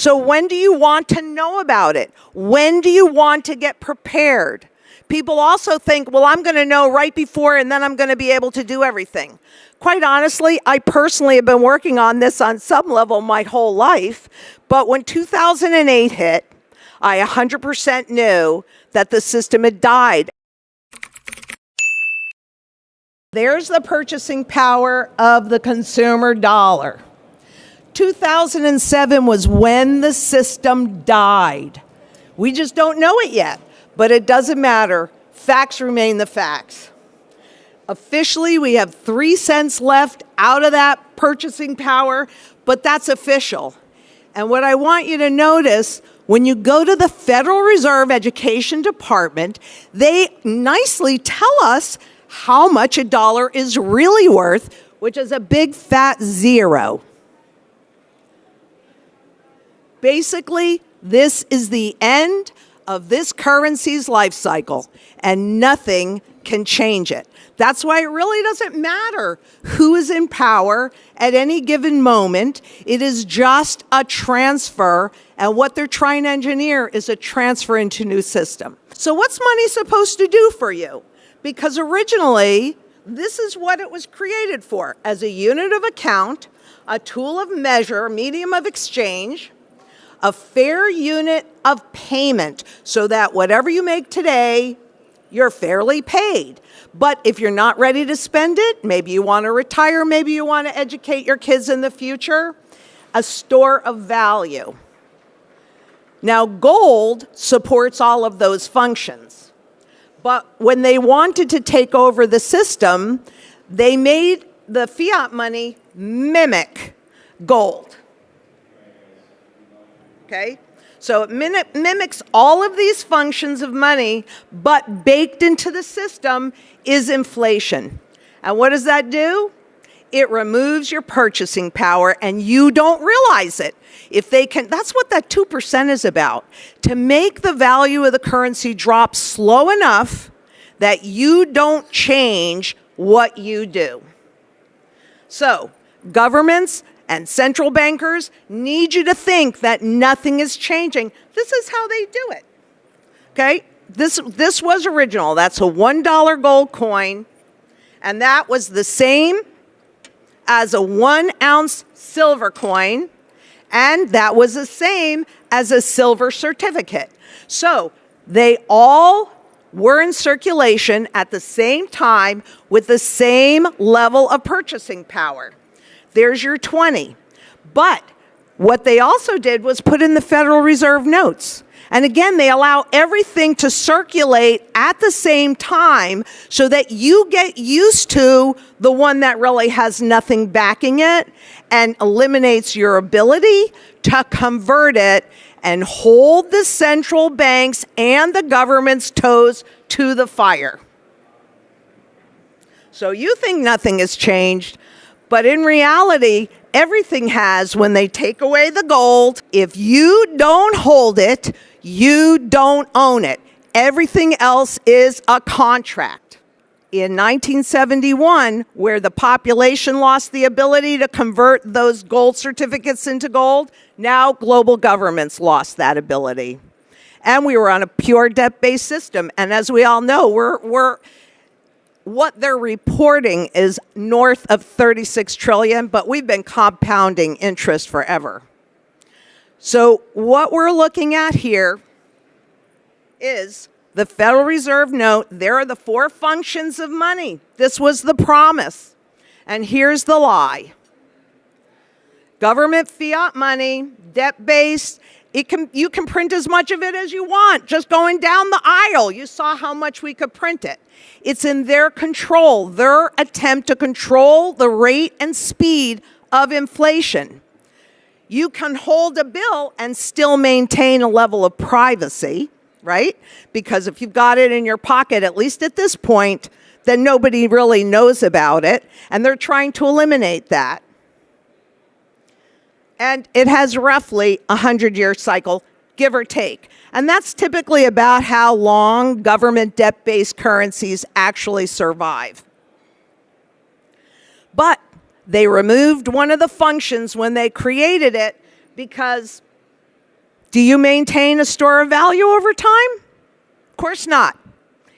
So when do you want to know about it? When do you want to get prepared? People also think, well, I'm going to know right before and then I'm going to be able to do everything. Quite honestly, I personally have been working on this on some level my whole life. But when 2008 hit, I 100% knew that the system had died. There's the purchasing power of the consumer dollar. 2007 was when the system died. We just don't know it yet, but it doesn't matter. Facts remain the facts. Officially, we have 3 cents left out of that purchasing power, but that's official. And what I want you to notice, when you go to the Federal Reserve Education Department, they nicely tell us how much a dollar is really worth, which is a big fat zero. Basically, this is the end of this currency's life cycle, and nothing can change it. That's why it really doesn't matter who is in power at any given moment. It is just a transfer, and what they're trying to engineer is a transfer into a new system. So what's money supposed to do for you? Because originally, this is what it was created for, as a unit of account, a tool of measure, a medium of exchange, a fair unit of payment, so that whatever you make today, you're fairly paid. But if you're not ready to spend it, maybe you want to retire, maybe you want to educate your kids in the future, a store of value. Now, gold supports all of those functions. But when they wanted to take over the system, they made the fiat money mimic gold. Okay? So it mimics all of these functions of money, but baked into the system is inflation. And what does that do? It removes your purchasing power, and you don't realize it. If they can, that's what that 2% is about. To make the value of the currency drop slow enough that you don't change what you do. So, governments and central bankers need you to think that nothing is changing. This is how they do it. Okay? This was original. That's a $1 gold coin. And that was the same as a 1-ounce silver coin. And that was the same as a silver certificate. So they all were in circulation at the same time with the same level of purchasing power. There's your 20. But what they also did was put in the Federal Reserve notes. And again, they allow everything to circulate at the same time so that you get used to the one that really has nothing backing it and eliminates your ability to convert it and hold the central banks and the government's toes to the fire. So you think nothing has changed, but in reality, everything has when they take away the gold. If you don't hold it, you don't own it. Everything else is a contract. In 1971, where the population lost the ability to convert those gold certificates into gold, now global governments lost that ability. And we were on a pure debt-based system. And as we all know, what they're reporting is north of 36 trillion, but we've been compounding interest forever. So what we're looking at here is the Federal Reserve note. There are the 4 functions of money. This was the promise. And here's the lie. Government fiat money, debt-based, you can print as much of it as you want. Just going down the aisle, you saw how much we could print it. It's in their control, their attempt to control the rate and speed of inflation. You can hold a bill and still maintain a level of privacy, right? Because if you've got it in your pocket, at least at this point, then nobody really knows about it. And they're trying to eliminate that. And it has roughly a 100-year cycle, give or take. And that's typically about how long government debt-based currencies actually survive. But they removed one of the functions when they created it because Do you maintain a store of value over time? Of course not.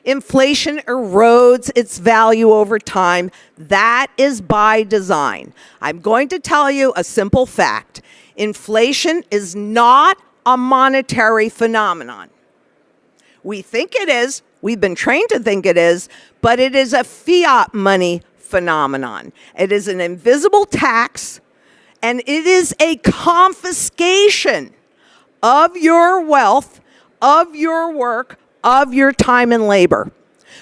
Inflation erodes its value over time. That is by design. I'm going to tell you a simple fact. Inflation is not a monetary phenomenon. We think it is. We've been trained to think it is, but it is a fiat money phenomenon. It is an invisible tax, and it is a confiscation of your wealth, of your work, of your time and labor.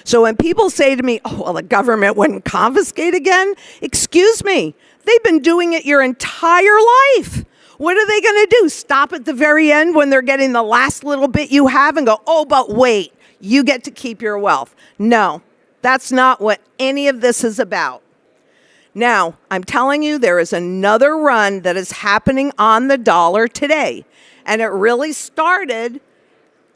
So when people say to me, oh, well, the government wouldn't confiscate again, excuse me, they've been doing it your entire life. What are they going to do? Stop at the very end when they're getting the last little bit you have and go, oh, but wait, you get to keep your wealth. No, that's not what any of this is about. Now, I'm telling you, there is another run that is happening on the dollar today. And it really started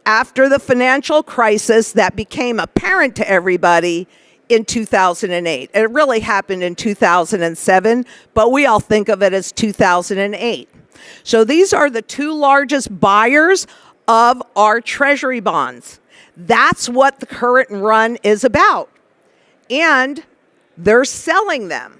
after the financial crisis that became apparent to everybody in 2008. It really happened in 2007, but we all think of it as 2008. So these are the two largest buyers of our treasury bonds. That's what the current run is about. And they're selling them.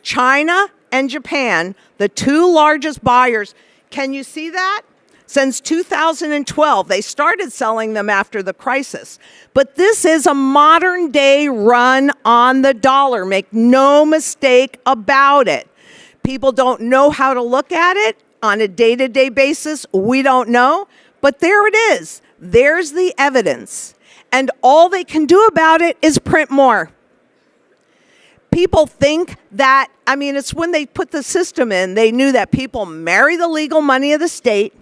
China and Japan, the two largest buyers. Can you see that? Since 2012, they started selling them after the crisis. But this is a modern day run on the dollar. Make no mistake about it. People don't know how to look at it on a day-to-day basis. We don't know. But there it is. There's the evidence. And all they can do about it is print more. People think that, it's when they put the system in, they knew that people marry the legal money of the state,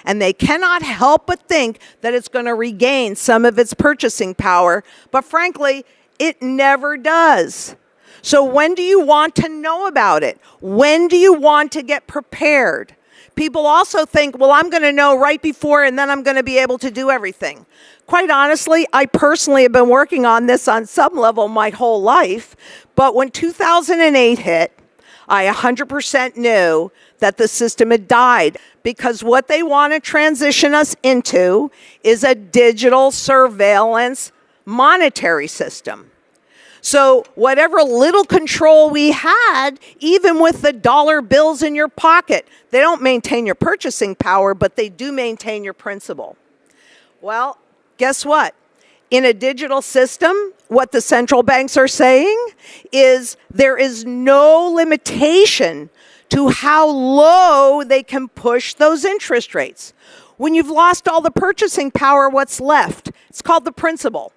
and they cannot help but think that it's going to regain some of its purchasing power. But frankly, it never does. So when do you want to know about it? When do you want to get prepared? People also think, well, I'm going to know right before, and then I'm going to be able to do everything. Quite honestly, I personally have been working on this on some level my whole life. But when 2008 hit, I 100% knew that the system had died, because what they want to transition us into is a digital surveillance monetary system. So whatever little control we had, even with the dollar bills in your pocket, they don't maintain your purchasing power, but they do maintain your principal. Well, guess what? In a digital system, what the central banks are saying is there is no limitation to how low they can push those interest rates. When you've lost all the purchasing power, what's left? It's called the principal.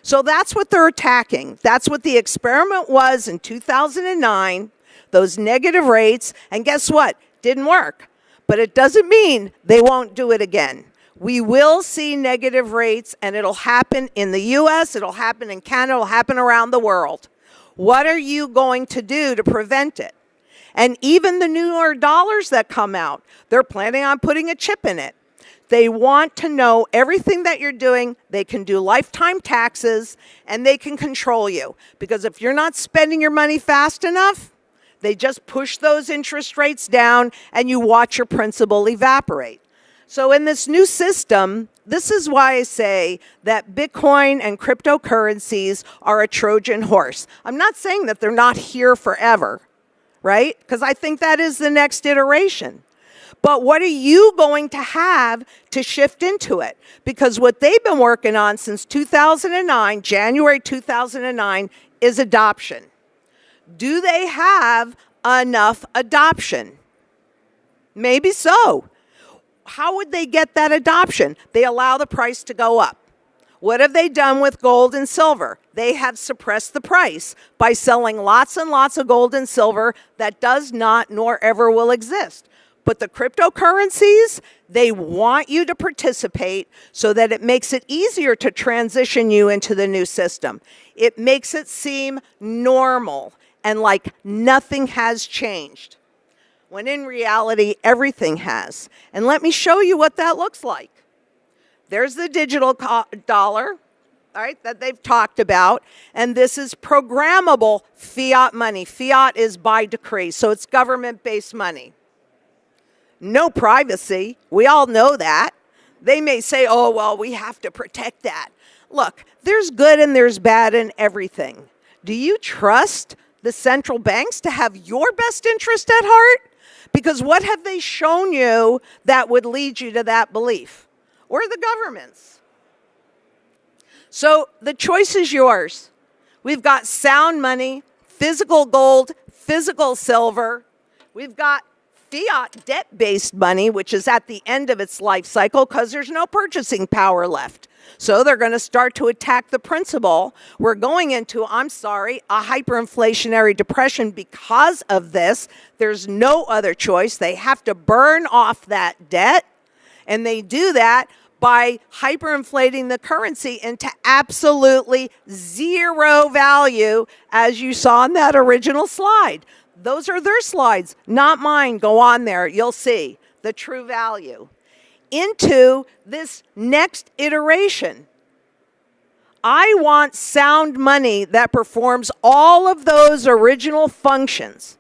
So that's what they're attacking. That's what the experiment was in 2009, those negative rates. And guess what? Didn't work. But it doesn't mean they won't do it again. We will see negative rates, and it'll happen in the U.S., it'll happen in Canada, it'll happen around the world. What are you going to do to prevent it? And even the newer dollars that come out, they're planning on putting a chip in it. They want to know everything that you're doing. They can do lifetime taxes, and they can control you. Because if you're not spending your money fast enough, they just push those interest rates down, and you watch your principal evaporate. So in this new system, this is why I say that Bitcoin and cryptocurrencies are a Trojan horse. I'm not saying that they're not here forever, right? Because I think that is the next iteration. But what are you going to have to shift into it? Because what they've been working on since 2009, January 2009, is adoption. Do they have enough adoption? Maybe so. How would they get that adoption? They allow the price to go up. What have they done with gold and silver? They have suppressed the price by selling lots and lots of gold and silver that does not nor ever will exist. But the cryptocurrencies, they want you to participate so that it makes it easier to transition you into the new system. It makes it seem normal and like nothing has changed, when in reality, everything has. And let me show you what that looks like. There's the digital dollar, all right, that they've talked about. And this is programmable fiat money. Fiat is by decree, so it's government-based money. No privacy. We all know that. They may say, oh, well, we have to protect that. Look, there's good and there's bad in everything. Do you trust the central banks to have your best interest at heart? Because what have they shown you that would lead you to that belief? Or the governments? So the choice is yours. We've got sound money, physical gold, physical silver. We've got fiat debt-based money, which is at the end of its life cycle because there's no purchasing power left. So they're going to start to attack the principal. We're going into, a hyperinflationary depression because of this. There's no other choice. They have to burn off that debt, and they do that by hyperinflating the currency into absolutely zero value, as you saw in that original slide. Those are their slides, not mine. Go on there. You'll see the true value. Into this next iteration, I want sound money that performs all of those original functions.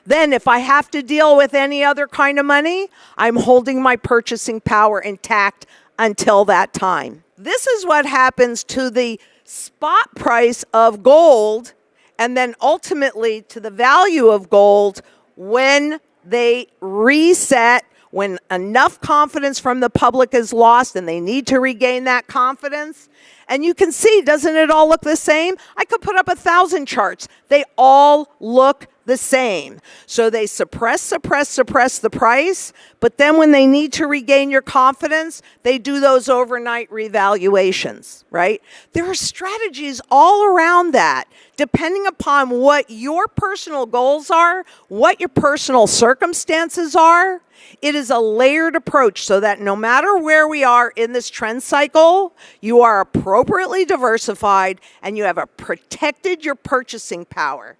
Then if I have to deal with any other kind of money, I'm holding my purchasing power intact until that time. This is what happens to the spot price of gold and then ultimately to the value of gold when they reset, when enough confidence from the public is lost and they need to regain that confidence. And you can see, doesn't it all look the same? I could put up 1,000 charts. They all look the same. So they suppress the price, but then when they need to regain your confidence, they do those overnight revaluations, right? There are strategies all around that, depending upon what your personal goals are, what your personal circumstances are. It is a layered approach so that no matter where we are in this trend cycle, you are appropriately diversified and you have protected your purchasing power.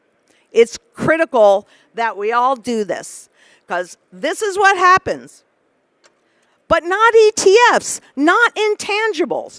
It's critical that we all do this because this is what happens. But not ETFs, not intangibles.